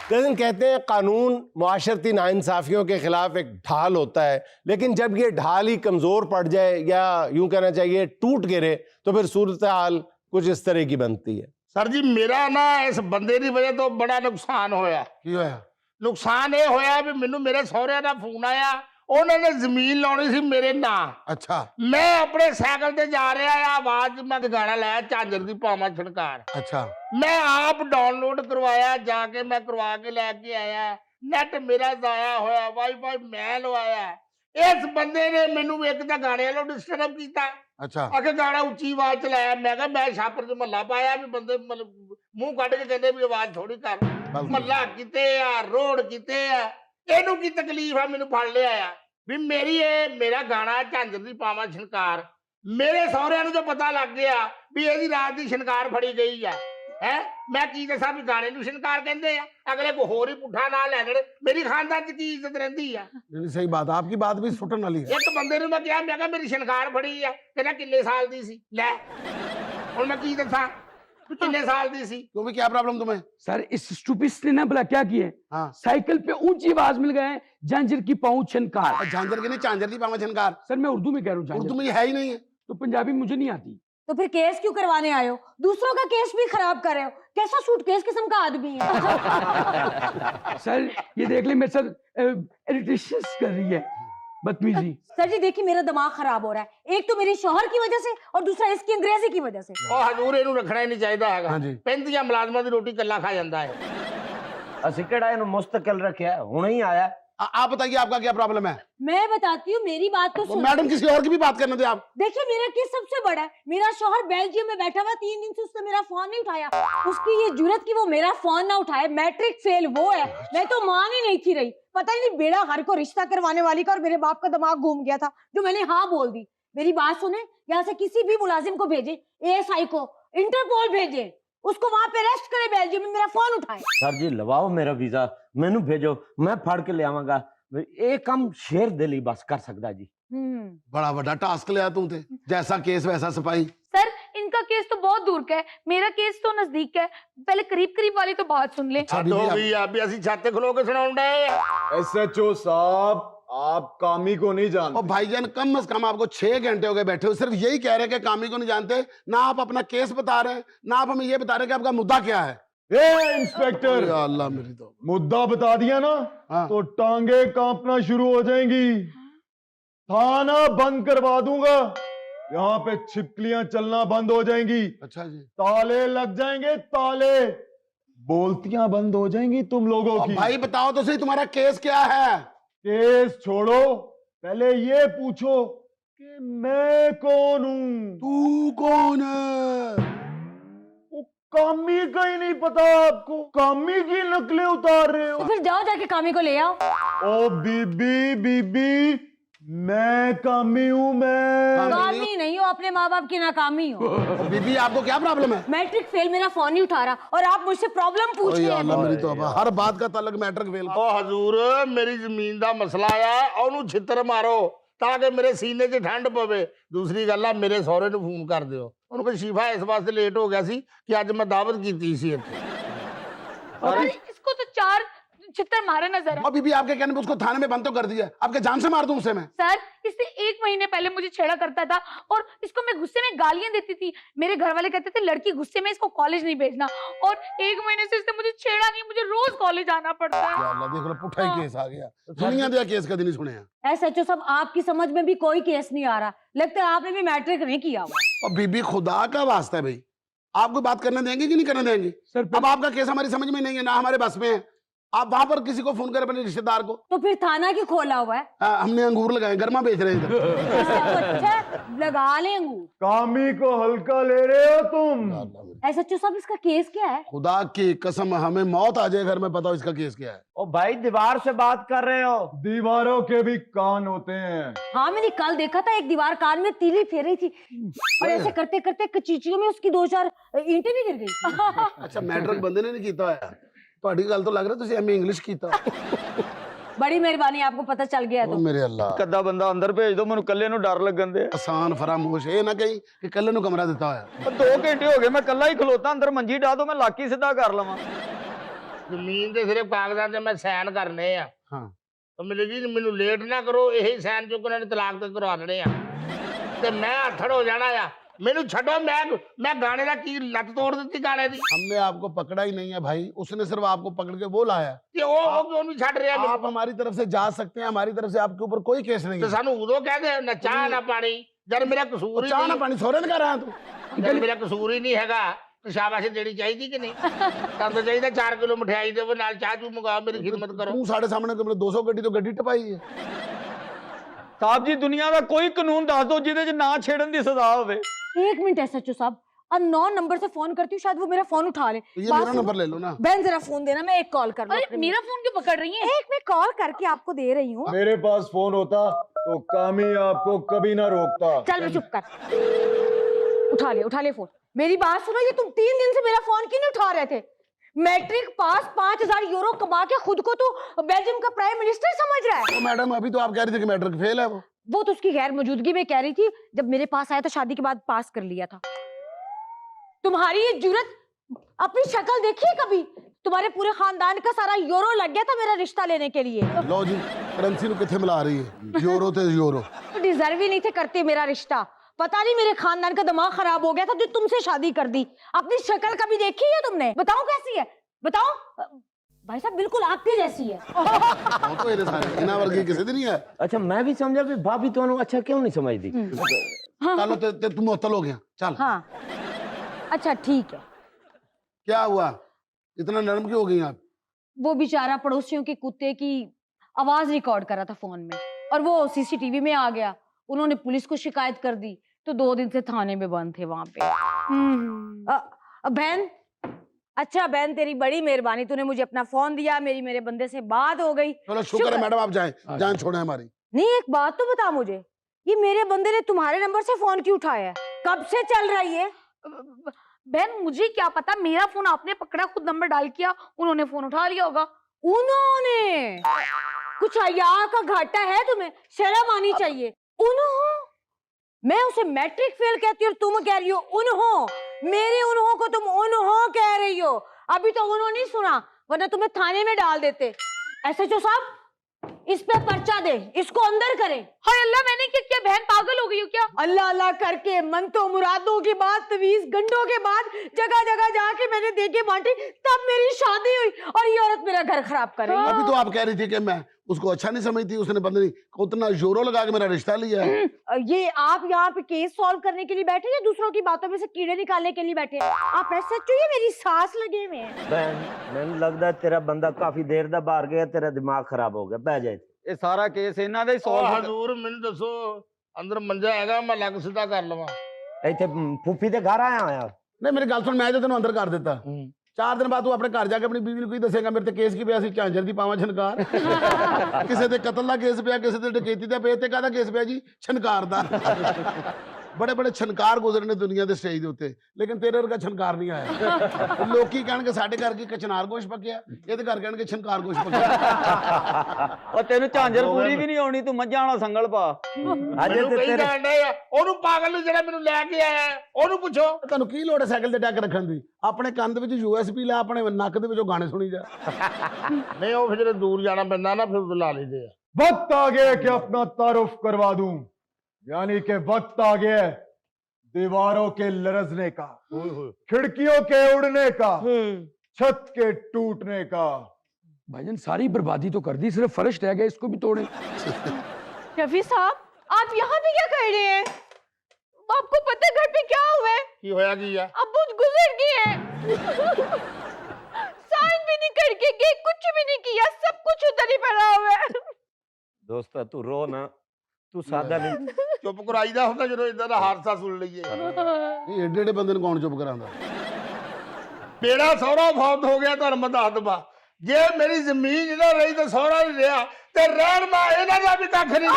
लेकिन कहते हैं कानून मुआशरती नाइंसाफियों के खिलाफ एक ढाल होता है, लेकिन जब ये ढाल ही कमजोर पड़ जाए या यूं कहना चाहिए टूट गिरे तो फिर सूरत हाल कुछ इस तरह की बनती है। सर जी मेरा ना इस बंदे की वजह तो बड़ा नुकसान होया। की होया? नुकसान ये होया भी मैनू मेरे सहुरे का फोन आया, उन्होंने जमीन लानी सी मेरे नाम। अच्छा। मैं अपने साइकिल से जा रहा है, आवाज मैं गाना लाया झांझर दी पावा छनकार। अच्छा। मैं आप डाउनलोड करवाया, जाके मैं करवा के लेके आया। नेट मेरा जाया होया, वाईफाई मैं लवाया। इस बंदे ने मैनू एक तो गाने वालों डिस्टर्ब किया। अच्छा। आके गाना उच्ची आवाज चलाया। मैं कहा मैं छापर च महला पाया भी बंदे मतलब मुंह कट के कहते भी आवाज थोड़ी कर। महला किते आ, रोड किते आ, इनू की तकलीफ है? मैनू फड़ लिया आ भी मेरी ये मेरा गाना झांझर दी पावा छनकार, मेरे सहुरिਆਂ ਨੂੰ जो पता लग गया भी ਇਹਦੀ रात ਦੀ छनकार फड़ी गई है मैं की दसा भी गाने ਨੂੰ छनकार कहते हैं, अगले को होर ही पुठा ना लै देण, मेरी खानदान च की इज्जत रहंदी है? सही बात है, आपकी बात भी सुटन वाली है। एक बंदे ਨੂੰ मैं कहा, मैं कहा मेरी छनकार फड़ी है, कहना किन्ने साल दी सी? लै हुण मैं की दसा किन्ने साल दी सी? तुम्हें क्या प्रॉब्लम तुम्हें? सर इस स्टूपिस्ट ने ना भला क्या किया है? हाँ। साइकिल पे ऊंची आवाज मिल गए, झांझर की पाँव छनकार। झांझर की नहीं, झांझर की पावा छनकार। सर मैं उर्दू में कह रहा हूँ, उर्दू में ये है ही नहीं है तो पंजाबी मुझे नहीं आती। तो फिर केस क्यों करवाने आए हो? दूसरों का केस भी खराब कर रहे हो। कैसा सूटकेस किस्म का आदमी है? सर ये देख ले मेरे साथ इरिटेशन कर रही है, बदतमीजी। सर जी देखिए मेरा दिमाग खराब हो रहा है, एक तो मेरी शौहर की वजह से और दूसरा इसकी अंग्रेजी की वजह से। और हजूर इनू रखना ही नहीं चाहिए हैगा। हाँ जी। 35 मुलाजमां दी रोटी कल्ला खा जाता है। ਅਸੀਂ ਕਿਹੜਾ ਇਹਨੂੰ मुस्तकिल रखा है, हुणे ही आया। आप बताइए आपका क्या प्रॉब्लम है? मैं बताती हूँ, मेरी बात तो सुनो। मैडम किसी और की भी बात करने दे आप। देखिए मेरा केस सबसे बड़ा है। मेरा शौहर बेल्जियम में बैठा हुआ, 3 दिन से उसने मेरा फोन नहीं उठाया। उसकी ये जुर्रत कि वो मेरा फोन ना उठाए। मैट्रिक फेल वो है, मैं तो मान ही नहीं थी रही। पता ही नहीं बेड़ा हर को रिश्ता करवाने वाली का, और मेरे बाप का दिमाग घूम गया था जो मैंने हाँ बोल दी। मेरी बात सुने, यहाँ से किसी भी मुलाजिम को भेजे, ASI को, इंटरपोल भेजे, उसको वहां पे अरेस्ट करे, बेल्जियम में मेरा फोन उठाए। सर जी लवाओ मेरा वीजा, मैनू भेजो, मैं फड़ के ले आवांगा। एक काम शेर दिली बस कर सकदा जी। बड़ा बड़ा टास्क लिया तू थे, जैसा केस वैसा सफाई। सर इनका केस तो बहुत दूर का है, मेरा केस तो नजदीक का है। पहले करीब करीब वाली तो बात सुन ले। हद हो गई अभी असि छाते खलो के सुनाउं डे। SHO साहब आप कामी को नहीं जानते। और भाईजान कम से कम आपको 6 घंटे हो गए बैठे हो, सिर्फ यही कह रहे हैं कि कामी को नहीं जानते। ना आप अपना केस बता रहे हैं, ना आप हमें ये बता रहे हैं कि आपका मुद्दा क्या है। इंस्पेक्टर या अल्लाह मेरी तो मुद्दा बता दिया ना। हाँ। तो टांगे कांपना शुरू हो जाएंगी, थाना बंद करवा दूंगा, यहाँ पे छिपकलियां चलना बंद हो जाएंगी। अच्छा जी। ताले लग जाएंगे, ताले, बोलतियां बंद हो जाएंगी तुम लोगों की। भाई बताओ तो सही तुम्हारा केस क्या है? केस छोड़ो, पहले ये पूछो कि मैं कौन हूं। तू कौन है? कामी का ही नहीं पता आपको? कामी की नकलें उतार रहे हो? तो फिर जाओ जाके कामी को ले आओ। ओ बीबी बीबी, मैं कामी हूँ। मैं कामी नहीं हो, अपने माँ बाप की नाकामी हो। बीबी आपको क्या प्रॉब्लम है? मैट्रिक फेल, मेरा फोन नहीं उठा रहा और आप मुझसे प्रॉब्लम पूछ रहे हैं। मेरी तो हर बात का ताल्लुक मैट्रिक फेल। ओ हजूर मेरी जमीन दा मसला आया, ओनू छितर मारो ताकि मेरे सीने 'ਚ ठंड पवे। दूसरी गल है मेरे सहुरे ਨੂੰ फोन कर दियो, उनको शिफा इस वास्ते लेट हो गया सी कि आज मैं दावत की सी इत्थे। और इसको तो 4 छितर मारे नजर है। और बीबी आपके कहने पे उसको थाने में बंद तो कर दिया, आपके जान से मार दूं उसे मैं? सर इससे 1 महीने पहले मुझे छेड़ा करता था और इसको मैं गुस्से में गालियां देती थी। मेरे घर वाले कहते थे लड़की गुस्से में इसको कॉलेज नहीं भेजना, और 1 महीने से इसने मुझे छेड़ा नहीं, मुझे रोज कॉलेज आना पड़ता है। या अल्लाह, देख लो पुठा ही केस आ गया। दुनिया दिया केस कभी नहीं सुने हैं। SHO साहब आपकी समझ में भी कोई केस नहीं आ रहा, लगता है आपने भी मैट्रिक नहीं किया हुआ। और बीबी खुदा का वास्ता है भाई, आपको बात करने देंगे कि नहीं करने देंगे? सर अब आपका केस हमारी समझ में नहीं है, ना हमारे बस में है। आप वहां पर किसी को फोन करें अपने रिश्तेदार को। तो फिर थाना क्यों खोला हुआ है? हमने अंगूर लगाए, गर्मा बेच रहे हैं इधर। अच्छा लगा ले अंगूर। कामी को हल्का ले रहे हो तुम। SHO साहब इसका केस क्या है? खुदा की कसम हमें मौत आ जाए घर में पता हो इसका केस क्या है। ओ भाई दीवार से बात कर रहे हो? दीवारों के भी कान होते हैं। हाँ मैंने कल देखा था, एक दीवार कान में तीली फेर रही थी और ऐसे करते करते कचीचियों में उसकी 2-4 ईंटें भी गिर गई। अच्छा मैट्रिक बंदे ने नहीं कीता है ਤੁਹਾਡੀ ਗੱਲ ਤੋਂ ਲੱਗ ਰਿਹਾ ਤੁਸੀਂ ਐਮਏ ਇੰਗਲਿਸ਼ ਕੀਤਾ। बड़ी मेहरबानी, आपको पता चल गया तो। ਮੇਰੇ ਅੱਲਾ कद्दा बंदा अंदर भेज दो, ਮੈਨੂੰ ਕੱਲੇ ਨੂੰ ਡਰ ਲੱਗਣ ਦੇ। ਆਸਾਨ ਫਰਾਮੋਸ਼ ਇਹ ਨਾ ਕਹੀਂ ਕਿ ਕੱਲੇ ਨੂੰ ਕਮਰਾ ਦਿੱਤਾ ਹੋਇਆ। 2 ਘੰਟੇ ਹੋ ਗਏ ਮੈਂ ਕੱਲਾ ਹੀ ਖਲੋਤਾ ਅੰਦਰ, ਮੰਜੀ ਢਾ ਦੋ ਮੈਂ ਲਾਕੀ ਸਿੱਧਾ ਕਰ ਲਵਾਂ। ਜ਼ਮੀਨ ਦੇ ਸਿਰਫ ਕਾਗਜ਼ਾਂ ਤੇ ਮੈਂ ਸਾਈਨ ਕਰਨੇ ਆ ਹਾਂ। ਤਾਂ ਮਿਲੇਗੀ ਮੈਨੂੰ ਲੇਟ ਨਾ ਕਰੋ, ਇਹੀ ਸਾਈਨ ਚੁੱਕ ਉਹਨਾਂ ਨੇ ਤਲਾਕ ਤੇ ਕਰਵਾ ਦੇਣੇ ਆ ਤੇ ਮੈਂ ਹੱਥੜ ਹੋ ਜਾਣਾ ਆ। ਮੈਨੂੰ ਛੱਡੋ, ਮੈਂ गाने ਦਾ ਕੀ ਲੱਤ ਤੋੜ ਦਿੱਤੀ गाने ਦੀ। हमने आपको पकड़ा ही नहीं है भाई, उसने सिर्फ आपको पकड़ के वो लाया। ਤੇ ਉਹ ਕਿਉਂ ਨਹੀਂ ਛੱਡ ਰਿਹਾ आप ਮੈਨੂੰ? हमारी तरफ से जा सकते हैं, हमारी तरफ से आपके ऊपर कोई केस नहीं ਤੇ है। ਸਾਨੂੰ ਉਦੋਂ ਕਹਦੇ ਨਾ ਚਾਹ ਨਾ ਪਾਣੀ, ਜਦ ਮੇਰਾ ਕਸੂਰ ਹੀ चाह ना ਨਹੀਂ, पानी सोरे कर रहा तू। ਜਦ ਮੇਰਾ ਕਸੂਰ ਹੀ ਨਹੀਂ ਹੈਗਾ ਤਾਂ ਸ਼ਾਬਾਸ਼ ਦੇਣੀ ਚਾਹੀਦੀ ਕਿ ਨਹੀਂ? ਤਾਂ ਚਾਹੀਦਾ 4 ਕਿਲੋ ਮਠਿਆਈ ਦੇਵੋ, ਨਾਲ ਚਾਹ ਚੂ ਮੰਗਾਓ, ਮੇਰੀ ਖਿਦਮਤ ਕਰੋ। तू साढ़े सामने 200 गड्डी तो गड्डी टपाई है। ਸਾਹਿਬ ਜੀ ਦੁਨੀਆ ਦਾ ਕੋਈ ਕਾਨੂੰਨ ਦੱਸ ਦਿਓ ਜਿਹਦੇ 'ਚ ਨਾ ਛੇੜਨ ਦੀ ਸਜ਼ਾ ਹੋਵੇ। 1 मिनट SHO साहब, अननोन नंबर से फोन करती हूँ, शायद वो मेरा फोन उठा ले। तो ये मेरा नंबर ले लो ना। बहन जरा फोन देना, मैं एक कॉल कर लूं। अरे मेरा फोन क्यों पकड़ रही है? एक मैं कॉल करके आपको दे रही हूँ। मेरे पास फोन होता तो काम ही आपको कभी ना रोकता। चल मैं चुप कर, उठा ले फोन। मेरी बात सुनो, ये तुम 3 दिन से मेरा फोन क्यों नहीं उठा रहे थे? मैट्रिक पास 5000 यूरो कमा के खुद को तो बेल्जियम का प्राइम मिनिस्टर समझ रहा है। तो मैडम अभी तो आप कह रही थी कि मैट्रिक फेल है वो तो उसकी गैर मौजूदगी में कह रही थी, जब मेरे पास आया तो शादी के बाद पास कर लिया था। तुम्हारी ये जुर्रत, अपनी शक्ल देखी है कभी? तुम्हारे पूरे खानदान का सारा यूरो लग गया था मेरा रिश्ता लेने के लिए। लो जी करेंसी को किथे मिला रही है, यूरो थे यूरो। तो डिजर्व ही नहीं थे करते मेरा रिश्ता। पता नहीं मेरे खानदान का दिमाग खराब हो गया था जो तुमसे शादी कर दी। अपनी शक्ल कभी देखी है तुमने? बताओ कैसी है, बताओ। भाई साहब बिल्कुल आपकी जैसी है। वो तो इन्हें सारे इना वर्गी किसी दिन नहीं है। अच्छा मैं भी समझा भी भाभी तो अच्छा क्यों नहीं समझती? चलो ते तू मुअत्तल हो गया, चल। हाँ अच्छा ठीक है। क्या हुआ, इतना नरम क्यों हो गई आप? वो बेचारा पड़ोसियों के कुत्ते की आवाज रिकॉर्ड कर रहा था फोन में, और वो CCTV में आ गया। उन्होंने पुलिस को शिकायत कर दी, तो 2 दिन से थाने में बंद थे वहां पे। बहन, अच्छा बहन तेरी बड़ी मेहरबानी, तूने मुझे अपना फोन दिया, मेरे बंदे से बात हो गई। चलो शुक्र है मैडम आप जाएं, जान छोड़े हमारी। नहीं एक बात तो बता मुझे, ये मेरे बंदे ने तुम्हारे नंबर से फोन क्यों उठाया है? कब से चल रही है? बहन मुझे क्या पता, मेरा फोन आपने पकड़ा, खुद नंबर डायल किया, उन्होंने फोन उठा लिया होगा। उन्होंने? कुछ हया का घाटा है तुम्हें? शर्म आनी चाहिए। उन्हों, मैं उसे मैट्रिक फेल कहती हूँ और तुम कह रही हो उन्हों। मेरे उन्हों को तुम उन्हों कह रही हो। अभी तो उन्हों नहीं सुना, वरना तुम्हें थाने में डाल देते। SHO साहब इस पे पर्चा दे, इसको अंदर करें। हाय अल्लाह, मैंने क्या किया? बहन पागल हो गई हो क्या? अल्लाह अल्लाह करके मंतो मुरादों की बात, तवीज गंडों के बाद जगह जगह जाके मैंने देखे बांटी, तब मेरी शादी हुई और ये औरत मेरा घर खराब कर रही है। अभी तो आप कह रही थी कि मैं उसको अच्छा नहीं समझती, उसने पता नहीं उतना यूरो लगा के मेरा रिश्ता लिया है। ये आप यहाँ पे केस सॉल्व करने के लिए बैठे या दूसरों की बातों में से कीड़े निकालने के लिए बैठे? आप SHO ये मेरी सास लगे हुए हैं। बहन मैंने लगता है तेरा बंदा काफी देर दा बाहर गया, तेरा दिमाग खराब हो गया, बह जाए। ਇਹ ਸਾਰਾ ਕੇਸ ਇਹਨਾਂ ਦਾ ਹੀ ਉਹ ਸੋਲਵ ਹਜ਼ੂਰ ਮੈਨੂੰ ਦੱਸੋ, ਅੰਦਰ ਮੰਜਾ ਹੈਗਾ, ਮੈਂ ਲੱਗ ਸਿੱਧਾ ਕਰ ਲਵਾਂ? ਇੱਥੇ ਫੁੱਫੀ ਦੇ ਘਰ ਆਇਆ ਹੋਇਆ। नहीं मेरी गल सुन, मैं तो तेन अंदर कर देता। 4 दिन बाद तू अपने घर जाके अपनी बीवी को दसेगा मेरे ते केस की पिया सी झांझर दी पावां छनकार। किसी दे कतल दा केस पिया, किसी दे डकैती दा पिया, ते काहदा केस पिया जी? छनकार दा। बड़े बड़े छनकार गुजरे ने दुनिया के स्टेज के उत्ते, लेकिन तेरे वर्गा छनकार नहीं आया। लोकी कहणगे साडे घर की कचनार गोश पकिया, ਇਹਦੇ घर कहणगे छनकार गोश पकिया। ਉਹ ਤੈਨੂੰ ਝਾਂਜਰ ਪੂਰੀ ਵੀ ਨਹੀਂ ਆਉਣੀ, ਤੂੰ ਮੱਝਾਂ ਵਾਲਾ ਸੰਗਲ ਪਾ। ਅਜੇ ਮੈਨੂੰ ਤੇ ਕਹੀ ਤੇਰੇ ਜਾਣ ਡਏ ਆ, ਉਹਨੂੰ ਪਾਗਲ ਨੂੰ ਜਿਹੜਾ ਮੈਨੂੰ ਲੈ ਕੇ ਆਇਆ ਹੈ, ਉਹਨੂੰ ਪੁੱਛੋ। ਤੁਹਾਨੂੰ ਕੀ ਲੋੜ ਹੈ ਸਾਈਕਲ ਤੇ ਟੱਕ ਰੱਖਣ ਦੀ? ਆਪਣੇ ਕੰਨ ਦੇ ਵਿੱਚ USB ਲਾ, ਆਪਣੇ ਨੱਕ ਦੇ ਵਿੱਚੋਂ ਗਾਣੇ ਸੁਣੀ ਜਾ। ਨਹੀਂ ਉਹ ਫਿਰ ਜਦੋਂ ਦੂਰ ਜਾਣਾ ਪੈਂਦਾ ਨਾ, ਫਿਰ ਲਾ ਲਈਦੇ ਆ। वक्त आ गया कि अपना तारुफ करवा दूं, यानी कि वक्त आ गया है दीवारों के लरजने का, खिड़कियों के उड़ने का, छत के टूटने का। भाईजान सारी बर्बादी तो कर दी, सिर्फ फर्श रह गया, इसको भी तोड़े। रफी साहब आप यहाँ पे क्या कर रहे हैं? आपको पता है घर पे क्या हुआ है? ਕੀ ਹੋਇਆ ਕੀ ਆ? अब्बू गुजर गए हैं। साइन भी नहीं करके गए, कुछ भी नहीं किया, सब कुछ उधर ही पड़ा हुआ है। ਦੋਸਤਾ ਤੂੰ ਰੋ ਨਾ, ਤੂੰ ਸਾਦਾ ਨਹੀਂ। ਚੁੱਪ ਕਰਾਈਦਾ ਹੁੰਦਾ ਜਦੋਂ ਇਦਾਂ ਦਾ ਹਾਦਸਾ ਸੁਣ ਲਈਏ। ਇਹ ਏਡੇ ਏਡੇ ਬੰਦੇ ਨੂੰ ਕੌਣ ਚੁੱਪ ਕਰਾਉਂਦਾ? ਮੇਰਾ ਸਹੁਰਾ ਫੌਤ ਹੋ ਗਿਆ, ਤੁਹਾਨੂੰ ਮੈਂ ਦੱਸ ਦਵਾਂ। ਜੇ ਮੇਰੀ ਜ਼ਮੀਨ ਨਾ ਰਹੀ ਤਾਂ ਸਹੁਰਾ ਨਹੀਂ ਰਿਹਾ, ਤੇ ਰਹਿਣ ਮੈਂ ਇਹਨਾਂ ਦਾ ਵੀ ਕੱਖ ਨਹੀਂ।